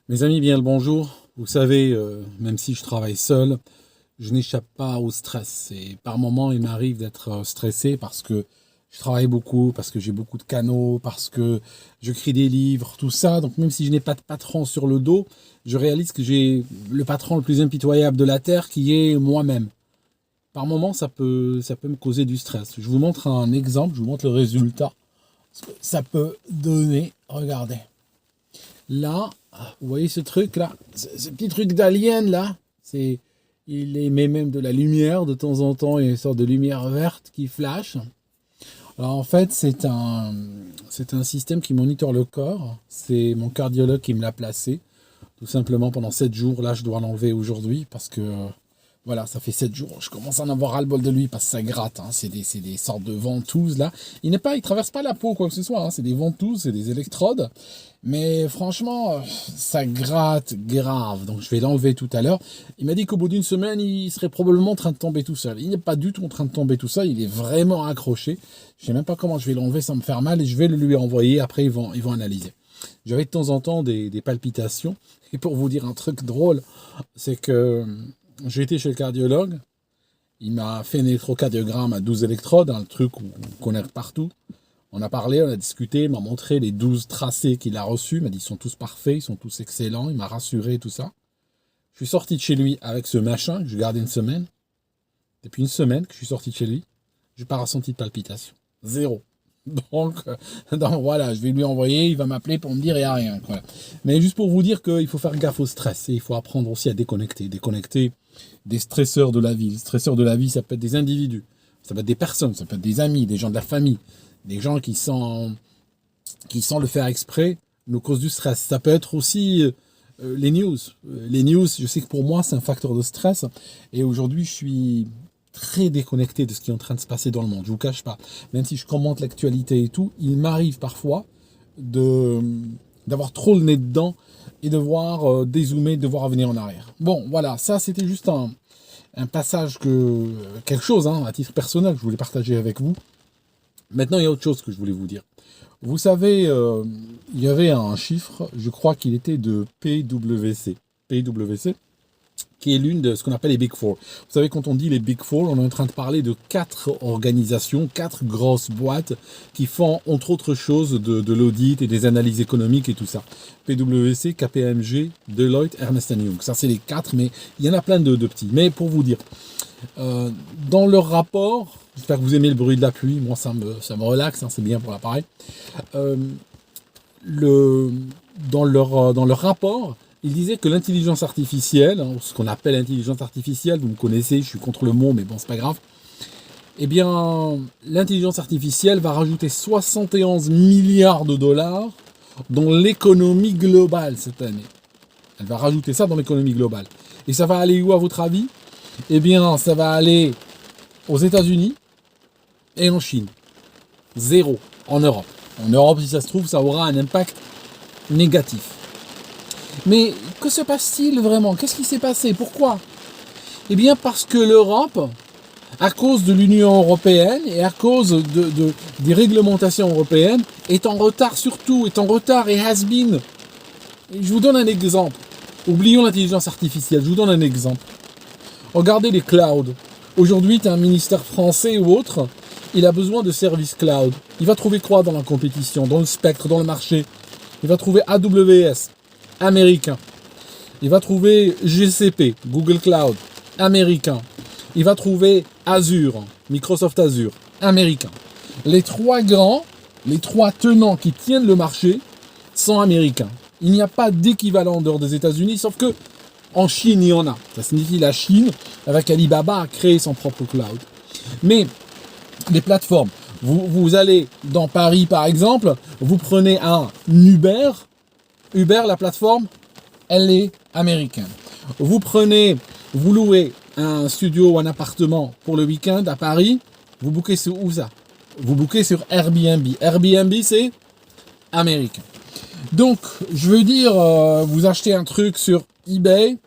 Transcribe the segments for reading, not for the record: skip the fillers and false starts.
Mes amis, bien le bonjour. Vous savez, même si je travaille seul, je n'échappe pas au stress. Et par moments, il m'arrive d'être stressé parce que je travaille beaucoup, parce que j'ai beaucoup de canaux, parce que je crée des livres, tout ça. Donc même si je n'ai pas de patron sur le dos, je réalise que j'ai le patron le plus impitoyable de la Terre qui est moi-même. Par moments, ça peut me causer du stress. Je vous montre un exemple, je vous montre le résultat. Ce que ça peut donner. Regardez. Là, vous voyez ce truc là, ce petit truc d'alien là, il émet même de la lumière de temps en temps, il y a une sorte de lumière verte qui flash. Alors en fait, c'est un système qui monitore le corps. C'est mon cardiologue qui me l'a placé, tout simplement pendant 7 jours. Là, je dois l'enlever aujourd'hui parce que voilà, ça fait 7 jours. Je commence à en avoir ras-le-bol de lui parce que ça gratte. Hein. C'est des sortes de ventouses là. Il traverse pas la peau quoi que ce soit. Hein. C'est des ventouses, c'est des électrodes. Mais franchement, ça gratte grave. Donc je vais l'enlever tout à l'heure. Il m'a dit qu'au bout d'une semaine, il serait probablement en train de tomber tout seul. Il n'est pas du tout en train de tomber tout seul. Il est vraiment accroché. Je sais même pas comment je vais l'enlever sans me faire mal et je vais le lui envoyer. Après, ils vont analyser. J'avais de temps en temps des palpitations. Et pour vous dire un truc drôle, c'est que j'ai été chez le cardiologue. Il m'a fait un électrocardiogramme à 12 électrodes, le truc qu'on connaît partout. On a parlé, on a discuté, il m'a montré les 12 tracés qu'il a reçus. Il m'a dit ils sont tous parfaits, ils sont tous excellents. Il m'a rassuré, tout ça. Je suis sorti de chez lui avec ce machin que je gardais une semaine. Depuis une semaine que je suis sorti de chez lui, je n'ai pas ressenti de palpitation. Zéro. Donc voilà, je vais lui envoyer, il va m'appeler pour me dire il n'y a rien. Quoi. Mais juste pour vous dire qu'il faut faire gaffe au stress et il faut apprendre aussi à déconnecter. Déconnecter des stresseurs de la vie. Les stresseurs de la vie, ça peut être des individus, ça peut être des personnes, ça peut être des amis, des gens de la famille, des gens qui sans le faire exprès nous causent du stress. Ça peut être aussi les news. Les news, je sais que pour moi, c'est un facteur de stress. Et aujourd'hui, je suis très déconnecté de ce qui est en train de se passer dans le monde. Je vous cache pas. Même si je commente l'actualité et tout, il m'arrive parfois de d'avoir trop le nez dedans et de voir dézoomer, de voir revenir en arrière. Bon, voilà, ça c'était juste un passage quelque chose, hein, à titre personnel, que je voulais partager avec vous. Maintenant, il y a autre chose que je voulais vous dire. Vous savez, il y avait un chiffre, je crois qu'il était de PwC. PwC, qui est l'une de ce qu'on appelle les Big Four. Vous savez, quand on dit les Big Four, on est en train de parler de 4 organisations, 4 grosses boîtes qui font, entre autres choses, de l'audit et des analyses économiques et tout ça. PwC, KPMG, Deloitte, Ernst Young. Ça, c'est les 4, mais il y en a plein de petits. Mais pour vous dire, dans leur rapport, j'espère que vous aimez le bruit de la pluie, moi ça me relaxe, hein, c'est bien pour l'appareil. Euh, dans leur rapport, ils disaient que l'intelligence artificielle, hein, ce qu'on appelle l'intelligence artificielle, vous me connaissez, je suis contre le mot, mais bon, c'est pas grave. Eh bien, l'intelligence artificielle va rajouter 71 milliards de dollars dans l'économie globale cette année. Elle va rajouter ça dans l'économie globale. Et ça va aller où à votre avis? Eh bien, ça va aller aux États-Unis et en Chine. Zéro en Europe. En Europe, si ça se trouve, ça aura un impact négatif. Mais que se passe-t-il vraiment? Qu'est-ce qui s'est passé? Pourquoi? Eh bien, parce que l'Europe, à cause de l'Union européenne et à cause des réglementations européennes, est en retard sur tout, est en retard et has been. Et je vous donne un exemple. Oublions l'intelligence artificielle, je vous donne un exemple. Regardez les clouds. Aujourd'hui, tu as un ministère français ou autre, il a besoin de services cloud. Il va trouver quoi dans la compétition, dans le spectre, dans le marché? Il va trouver AWS, américain. Il va trouver GCP, Google Cloud, américain. Il va trouver Azure, Microsoft Azure, américain. Les 3 grands, les 3 tenants qui tiennent le marché sont américains. Il n'y a pas d'équivalent en dehors des États-Unis, sauf que en Chine, il y en a. Ça signifie la Chine, avec Alibaba, a créé son propre cloud. Mais les plateformes, vous allez dans Paris, par exemple, vous prenez un Uber. Uber, la plateforme, elle est américaine. Vous louez un studio ou un appartement pour le week-end à Paris, vous bookez sur où ça? Vous bookez sur Airbnb. Airbnb, c'est américain. Donc, je veux dire, vous achetez un truc sur eBay,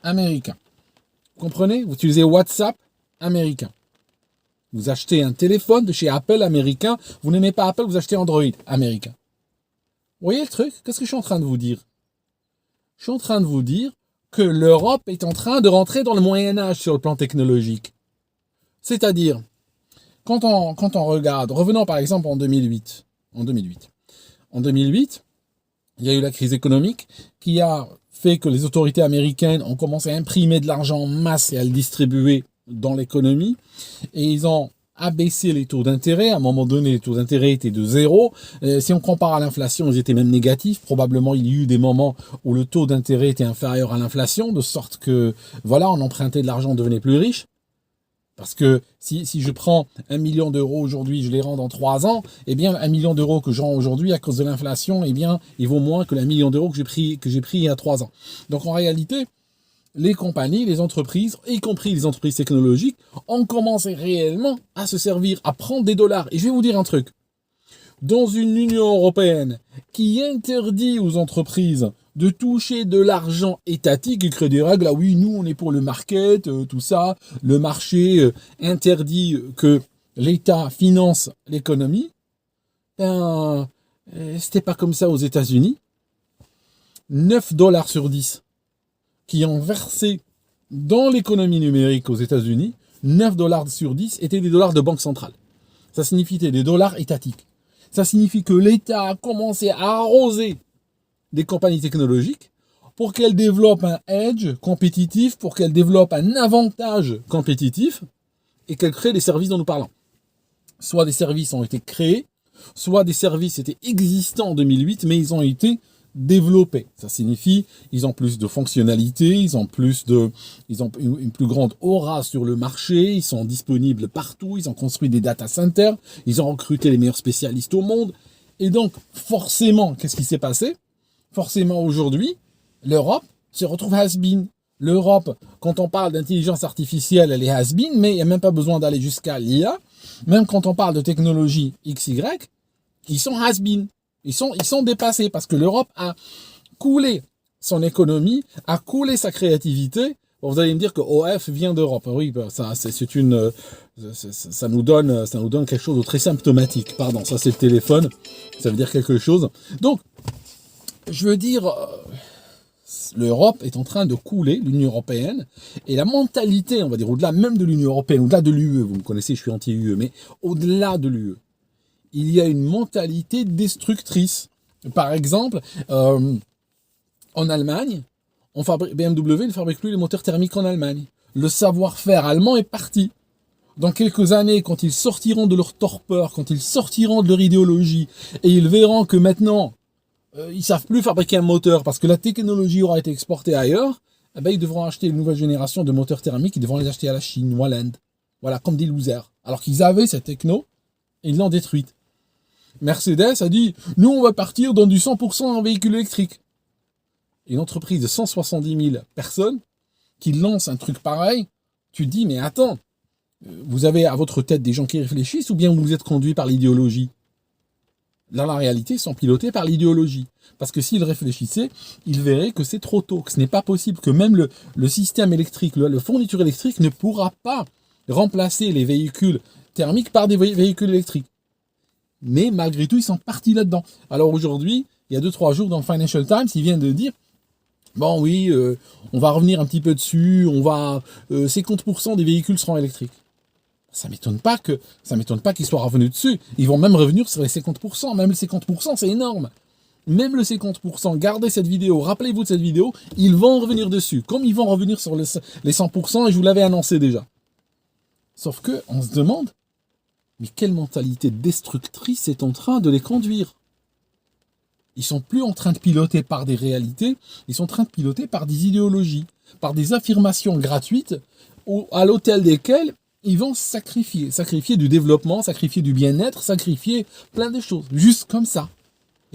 américain. Vous comprenez? Vous utilisez WhatsApp, américain. Vous achetez un téléphone de chez Apple, américain. Vous n'aimez pas Apple, vous achetez Android, américain. Vous voyez le truc? Qu'est-ce que je suis en train de vous dire? Je suis en train de vous dire que l'Europe est en train de rentrer dans le Moyen-Âge sur le plan technologique. C'est-à-dire, quand on regarde, revenons par exemple en 2008. En 2008, il y a eu la crise économique qui a fait que les autorités américaines ont commencé à imprimer de l'argent en masse et à le distribuer dans l'économie. Et ils ont abaissé les taux d'intérêt. À un moment donné, les taux d'intérêt étaient de 0. Si on compare à l'inflation, ils étaient même négatifs. Probablement, il y a eu des moments où le taux d'intérêt était inférieur à l'inflation, de sorte que, voilà, on empruntait de l'argent, on devenait plus riche. Parce que si je prends 1 million d'euros aujourd'hui, je les rends dans 3 ans, eh bien, 1 million d'euros que je rends aujourd'hui à cause de l'inflation, eh bien, il vaut moins que l'1 million d'euros que j'ai pris il y a 3 ans. Donc, en réalité, les compagnies, les entreprises, y compris les entreprises technologiques, ont commencé réellement à se servir, à prendre des dollars. Et je vais vous dire un truc. Dans une Union européenne qui interdit aux entreprises de toucher de l'argent étatique et crée des règles, ah oui, nous on est pour le market, tout ça, le marché interdit que l'État finance l'économie, ben, c'était pas comme ça aux États-Unis. 9 dollars sur 10 qui ont versé dans l'économie numérique aux États-Unis, 9 dollars sur 10 étaient des dollars de banque centrale. Ça signifie des dollars étatiques. Ça signifie que l'État a commencé à arroser des compagnies technologiques pour qu'elles développent un edge compétitif, pour qu'elles développent un avantage compétitif et qu'elles créent des services dont nous parlons. Soit des services ont été créés, soit des services étaient existants en 2008, mais ils ont été développés. Ça signifie ils ont plus de fonctionnalités, ils ont une plus grande aura sur le marché, ils sont disponibles partout, ils ont construit des data centers, ils ont recruté les meilleurs spécialistes au monde. Et donc, forcément, qu'est-ce qui s'est passé ? Forcément, aujourd'hui, l'Europe se retrouve has-been. L'Europe, quand on parle d'intelligence artificielle, elle est has-been, mais il n'y a même pas besoin d'aller jusqu'à l'IA. Même quand on parle de technologie XY, ils sont has-been. Ils sont dépassés parce que l'Europe a coulé son économie, a coulé sa créativité. Bon, vous allez me dire que OF vient d'Europe. Oui, ça nous donne quelque chose de très symptomatique. Pardon, ça c'est le téléphone. Ça veut dire quelque chose. Donc, je veux dire, l'Europe est en train de couler, l'Union européenne, et la mentalité, on va dire, au-delà même de l'Union européenne, au-delà de l'UE, vous me connaissez, je suis anti-UE, mais au-delà de l'UE, il y a une mentalité destructrice. Par exemple, en Allemagne, BMW ne fabrique plus les moteurs thermiques en Allemagne. Le savoir-faire allemand est parti. Dans quelques années, quand ils sortiront de leur torpeur, quand ils sortiront de leur idéologie, et ils verront que maintenant, ils savent plus fabriquer un moteur parce que la technologie aura été exportée ailleurs, eh ben, ils devront acheter une nouvelle génération de moteurs thermiques, ils devront les acheter à la Chine ou à l'Inde. Voilà, comme des losers. Alors qu'ils avaient cette techno, et ils l'ont détruite. Mercedes a dit, nous on va partir dans du 100% en véhicule électrique. Une entreprise de 170 000 personnes qui lance un truc pareil, tu te dis, mais attends, vous avez à votre tête des gens qui réfléchissent ou bien vous êtes conduits par l'idéologie ? Dans la réalité, ils sont pilotés par l'idéologie. Parce que s'ils réfléchissaient, ils verraient que c'est trop tôt, que ce n'est pas possible, que même le système électrique, le fourniture électrique ne pourra pas remplacer les véhicules thermiques par des véhicules électriques. Mais malgré tout, ils sont partis là-dedans. Alors aujourd'hui, il y a 2-3 jours dans le Financial Times, ils viennent de dire, bon oui, on va revenir un petit peu dessus, 50% des véhicules seront électriques. Ça m'étonne pas qu'ils soient revenus dessus. Ils vont même revenir sur les 50%. Même les 50%, c'est énorme. Même le 50%, gardez cette vidéo, rappelez-vous de cette vidéo, ils vont revenir dessus. Comme ils vont revenir sur les 100%, et je vous l'avais annoncé déjà. Sauf que, on se demande, mais quelle mentalité destructrice est en train de les conduire ? Ils sont plus en train de piloter par des réalités, ils sont en train de piloter par des idéologies, par des affirmations gratuites, à l'autel desquelles ils vont sacrifier du développement, sacrifier du bien-être, sacrifier plein de choses, juste comme ça.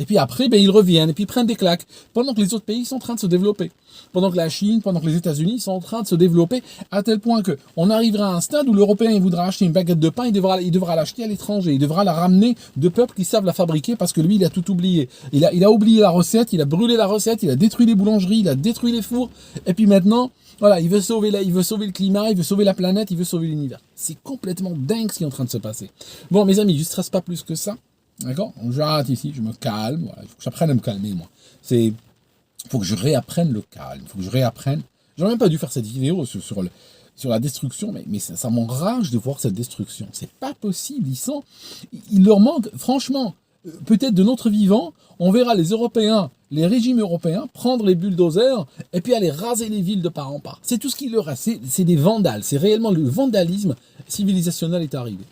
Et puis après, ils reviennent et puis ils prennent des claques, pendant que les autres pays sont en train de se développer. Pendant que la Chine, pendant que les États-Unis sont en train de se développer, à tel point que on arrivera à un stade où l'Européen il voudra acheter une baguette de pain, il devra l'acheter à l'étranger, il devra la ramener de peuples qui savent la fabriquer parce que lui, il a tout oublié. Il a oublié la recette, il a brûlé la recette, il a détruit les boulangeries, il a détruit les fours, et puis maintenant, voilà, il veut sauver le climat, il veut sauver la planète, il veut sauver l'univers. C'est complètement dingue ce qui est en train de se passer. Bon, mes amis, je ne stresse pas plus que ça. D'accord ? J'arrête ici, je me calme. Voilà, il faut que j'apprenne à me calmer, moi. Il faut que je réapprenne le calme. Il faut que je réapprenne. J'aurais même pas dû faire cette vidéo sur la destruction, mais ça m'enrage de voir cette destruction. C'est pas possible. Il leur manque, franchement, peut-être de notre vivant, on verra les Européens, les régimes européens, prendre les bulldozers et puis aller raser les villes de part en part. C'est tout ce qu'il leur reste. C'est des vandales. C'est réellement le vandalisme civilisationnel est arrivé.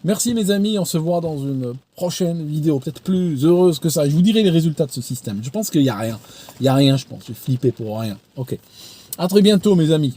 Merci mes amis, on se voit dans une prochaine vidéo, peut-être plus heureuse que ça. Je vous dirai les résultats de ce système. Je pense qu'il n'y a rien. Il n'y a rien, je pense. Je vais flipper pour rien. Ok. À très bientôt mes amis.